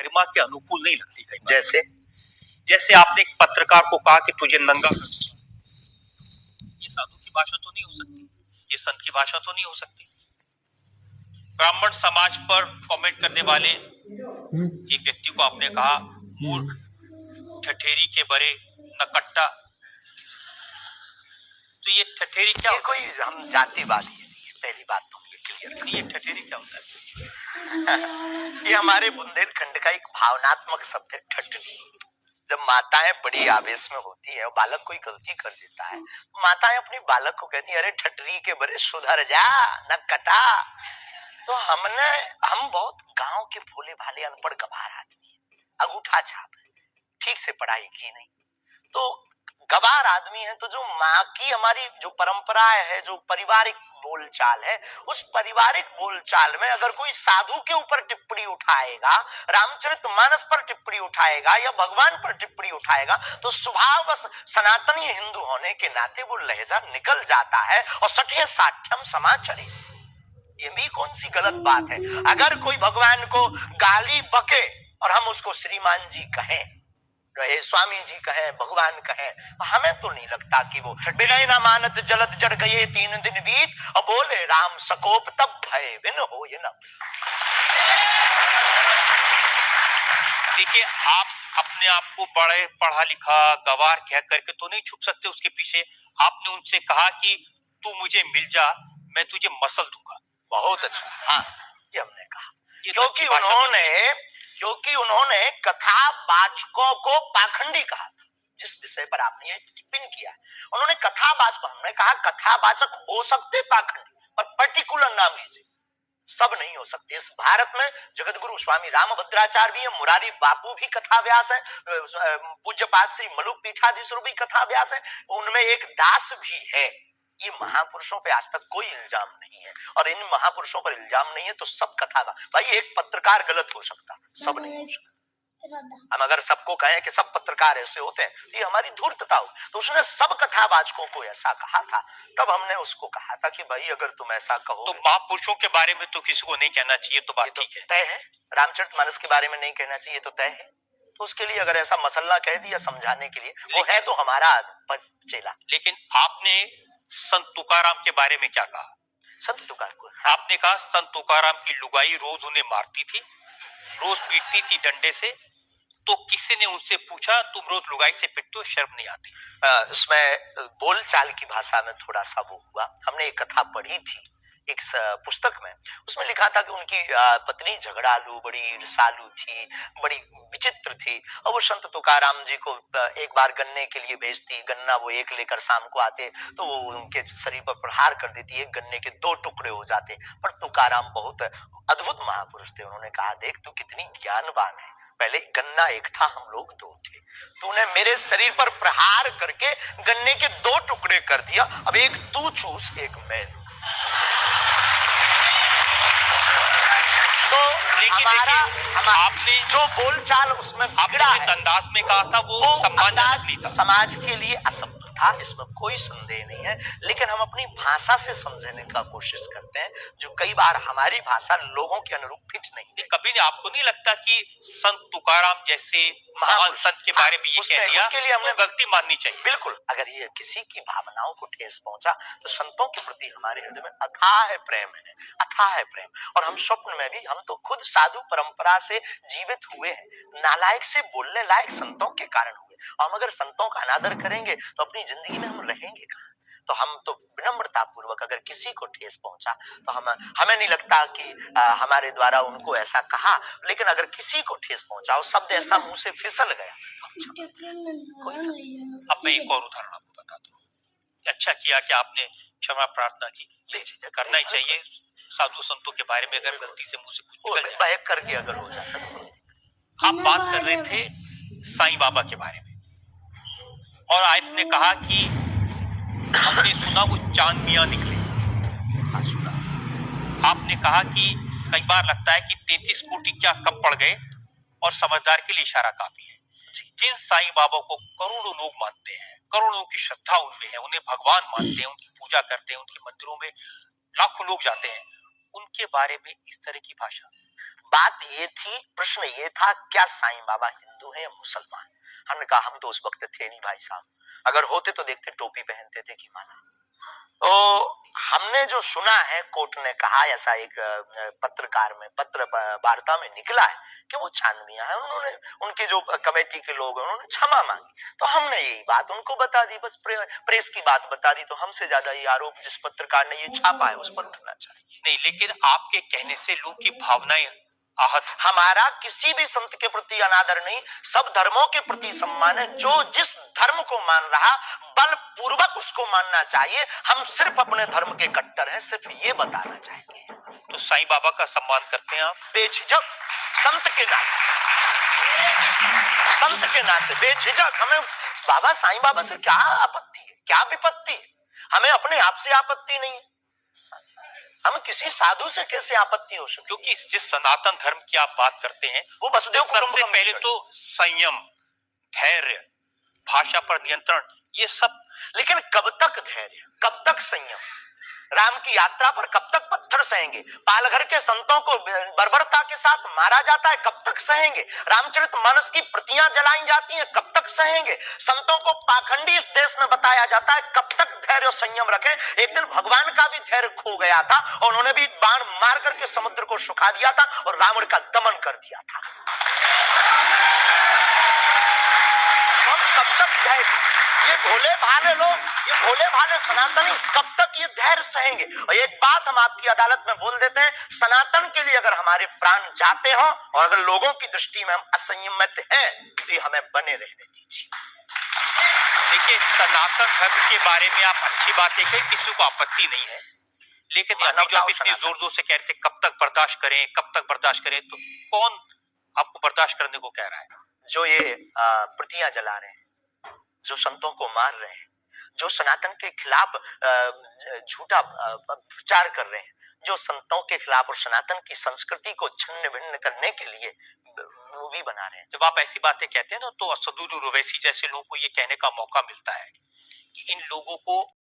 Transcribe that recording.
गरिमा के अनुकूल नहीं लगती कई बार। जैसे जैसे आपने एक पत्रकार को कहा कि तुझे नंगा कर दूंगा। ये साधु की भाषा तो नहीं हो सकती, ये संत की भाषा तो नहीं हो सकती। ब्राह्मण समाज पर कमेंट करने वाले एक व्यक्ति को आपने कहा मूर्ख, ठठेरी के बरे, नकट्टा। तो ये ठठेरी क्या? ये कोई हम जातिवादी है, पहली बात तो ये क्लियर नहीं, ये ठठेरी क्या होता है? ये हमारे बुंदेलखंड का एक भावनात्मक शब्द है, ठठरी। जब माताएं बड़ी आवेश में होती है और बालक कोई गलती कर देता है, माताएं अपने बालक को कहती है, अरे ठठरी के बरे सुधर जा, न कटा। तो हम बहुत गांव के भोले भाले अनपढ़ गवार आदमी है, अंगूठा छाप है, ठीक से पढ़ाई की नहीं, तो गवार आदमी है। तो जो माँ की हमारी जो परंपरा है, जो पारिवारिक बोलचाल है, उस पारिवारिक बोलचाल में अगर कोई साधु के ऊपर टिप्पणी उठाएगा, रामचरितमानस पर टिप्पणी उठाएगा या भगवान पर टिप्पणी उठाएगा, तो स्वभावश सनातनी हिंदू होने के नाते वो लहजा निकल जाता है और सठे साठ्यम समाचरे। ये भी कौन सी गलत बात है? अगर कोई भगवान को गाली बके और हम उसको श्रीमान जी कहें, स्वामी जी कहें, भगवान कहें, तो हमें तो नहीं लगता कि वो बिनय न मानत जलत जड़ गए 3 दिन बीत और बोले राम सकोप तब भय बिन हो ये न। देखिए, आप अपने आप को बड़े पढ़ा लिखा गवार कह करके तो नहीं छुप सकते उसके पीछे। आपने उनसे कहा कि तू मुझे मिल जा, मैं तुझे मसल दूंगा। बहुत अच्छा, हाँ, ये हमने कहा क्योंकि उन्होंने कथावाचकों को पाखंडी कहा था, जिस विषय पर आपने ये टिप्पणी किया। उन्होंने कथावाचक, हमने कहा कथावाचक हो सकते पाखंडी, पर पर्टिकुलर नाम लीजिए, सब नहीं हो सकते। इस भारत में जगतगुरु स्वामी रामभद्राचार्य भी है, मुरारी बापू भी कथाव्यास है, पूज्यपाद श्री मलुक पीठाधीश्वर भी कथाव्यास है, उनमें एक दास भी है। ये महापुरुषों पे आज तक कोई इल्जाम नहीं है, और इन महापुरुषों पर इल्जाम नहीं है तो सब कथा का। भाई एक पत्रकार गलत हो सकता, सब नहीं हो सकता। हम अगर सबको कहें कि सब पत्रकार ऐसे होते हैं तो ये हमारी धूर्तता हो। तो उसने सब कथावाचकों को ऐसा कहा था, तब हमने उसको कहा था कि भाई अगर तुम ऐसा कहो तो महापुरुषों के बारे में तो किसी को नहीं कहना चाहिए, तो बात ठीक है, तय है। रामचरितमानस के बारे में नहीं कहना चाहिए तो तय है। तो उसके लिए अगर ऐसा मसला कह दिया समझाने के लिए, वो है तो हमारा चेला। लेकिन आपने संत तुकाराम के बारे में क्या कहा? संत तुकार को आपने कहा संत तुकाराम की लुगाई रोज उन्हें मारती थी, रोज पीटती थी डंडे से। तो किसी ने उनसे पूछा तुम रोज लुगाई से पिटते हो, शर्म नहीं आती? इसमें बोलचाल की भाषा में थोड़ा सा वो हुआ। हमने एक कथा पढ़ी थी एक पुस्तक में, उसमें लिखा था कि उनकी पत्नी झगड़ालू, बड़ी ईर्षालु थी, बड़ी विचित्र थी, और वो संत तुकाराम जी को एक बार गन्ने के लिए भेजती, गन्ना वो एक लेकर शाम को आते तो वो उनके शरीर पर प्रहार कर देती, एक गन्ने के 2 टुकड़े हो जाते। पर तुकाराम बहुत अद्भुत महापुरुष थे, उन्होंने कहा देख तू कितनी ज्ञानवान है, पहले गन्ना एक था, हम लोग 2 थे, तूने मेरे शरीर पर प्रहार करके गन्ने के 2 टुकड़े कर दिया, अब एक तू चूस एक मैं। तो हमारा आपने जो बोलचाल उसमें आपने जिस अंदाज में कहा था वो सम्मानजनक नहीं था, समाज के लिए असंभव था, इसमें कोई संदेह नहीं है। लेकिन हम अपनी भाषा से समझने का कोशिश करते हैं, जो कई बार हमारी भाषा लोगों के अनुरूप फिट नहीं है। कभी नहीं, आपको नहीं लगता कि संत तुकाराम जैसे महान संत के बारे में ये कह दिया, उसके लिए हमें गलती माननी चाहिए? बिल्कुल, अगर ये किसी की भावनाओं को ठेस पहुंचा तो संतों के प्रति हमारे हृदय में अथाह प्रेम है, अथाह प्रेम। और हम स्वप्न में भी, हम तो खुद साधु परंपरा से जीवित हुए हैं, नालायक से बोलने लायक संतों के कारण हुए। और हम अगर संतों का अनादर करेंगे तो अपनी जिंदगी में हम रहेंगे कहाँ? तो हम तो विनम्रता पूर्वक अगर किसी को ठेस पहुंचा तो हमें नहीं लगता कि हमारे द्वारा उनको ऐसा कहा, लेकिन अगर किसी को ठेस पहुंचा और शब्द ऐसा मुंह से फिसल गया तो अब मैं एक और उदाहरण आपको बता दूं। अच्छा किया कि आपने क्षमा प्रार्थना की, करना ही चाहिए साधु संतों के बारे में, अगर गलती से मुंह से कुछ निकल जाए, बहक करके अगर हो जाता। आप बात कर रहे थे साईं बाबा के बारे में, और आपने कहा कि हमने सुना वो चांद मियां निकले। हाँ सुना। आपने कहा कि कई बार लगता है कि 33 कोटि क्या कब पड़ गए, और समझदार के लिए इशारा काफी है। जिन साईं बाबा को करोड़ों लोग मानते हैं, करोड़ों की श्रद्धा उनमें है, उन्हें भगवान मानते हैं, उनकी पूजा करते हैं, उनके मंदिरों में लाखों लोग जाते हैं, उनके बारे में इस तरह की भाषा? बात ये थी, प्रश्न ये था, क्या साईं बाबा हिंदू है या मुसलमान? हमने कहा हम तो उस वक्त थे नहीं भाई साहब, अगर होते तो देखते टोपी पहनते थे कि माला। तो हमने जो सुना है, कोर्ट ने कहा, ऐसा एक पत्रकार में पत्र वार्ता में निकला है कि वो छानबियां है, उन्होंने, उनके जो कमेटी के लोग हैं उन्होंने क्षमा मांगी, तो हमने यही बात उनको बता दी, बस प्रेस की बात बता दी। तो हमसे ज्यादा ये आरोप जिस पत्रकार ने ये छापा है उस पर उठना चाहिए। नहीं, लेकिन आपके कहने से लोग की भावनाएं आहत। हमारा किसी भी संत के प्रति अनादर नहीं, सब धर्मों के प्रति सम्मान है। जो जिस धर्म को मान रहा बलपूर्वक उसको मानना चाहिए। हम सिर्फ अपने धर्म के कट्टर हैं, सिर्फ ये बताना चाहेंगे। तो साईं बाबा का सम्मान करते हैं आप? बेझिझक संत के नाते, संत के नाते बेझिझक हमें बाबा साईं बाबा से क्या आपत्ति है, क्या विपत्ति है? हमें अपने आप से आपत्ति नहीं है, हम किसी साधु से कैसे आपत्ति हो सकती? क्योंकि जिस सनातन धर्म की आप बात करते हैं वो वसुदेव सबसे पहले तो संयम, धैर्य, भाषा पर नियंत्रण, ये सब। लेकिन कब तक धैर्य, कब तक संयम? राम की यात्रा पर कब तक पत्थर सहेंगे? पालघर के संतों को बर्बरता के साथ मारा जाता है, कब तक सहेंगे? रामचरितमानस की प्रतियां जलाई जाती हैं, कब तक सहेंगे? संतों को पाखंडी इस देश में बताया जाता है, कब तक धैर्य और संयम रखें? एक दिन भगवान का भी धैर्य खो गया था और उन्होंने भी बाण मार करके समुद्र को सुखा दिया था और रावण का दमन कर दिया था। हम कब तक धैर्य, ये भोले भाले लोग, ये भोले भाले सनातनी कब तक ये धैर्य सहेंगे? और एक बात हम आपकी अदालत में बोल देते हैं, सनातन के लिए अगर हमारे प्राण जाते हो और अगर लोगों की दृष्टि में हम असंयमित हैं तो ये हमें बने रहने दीजिए। देखिए, सनातन धर्म के बारे में आप अच्छी बातें कही, किसी को आपत्ति नहीं है, लेकिन अभी जो आप इतनी जोर जोर से कह रहे थे कब तक बर्दाश्त करें, कब तक बर्दाश्त करें, तो कौन आपको बर्दाश्त करने को कह रहा है? जो ये प्रतियां जला रहे हैं, जो संतों को मार रहे हैं, जो सनातन के खिलाफ झूठा प्रचार कर रहे हैं, जो संतों के खिलाफ और सनातन की संस्कृति को छिन्न भिन्न करने के लिए मूवी बना रहे हैं। जब आप ऐसी बातें कहते हैं ना, तो असदुद्दीन ओवैसी जैसे लोगों को ये कहने का मौका मिलता है कि इन लोगों को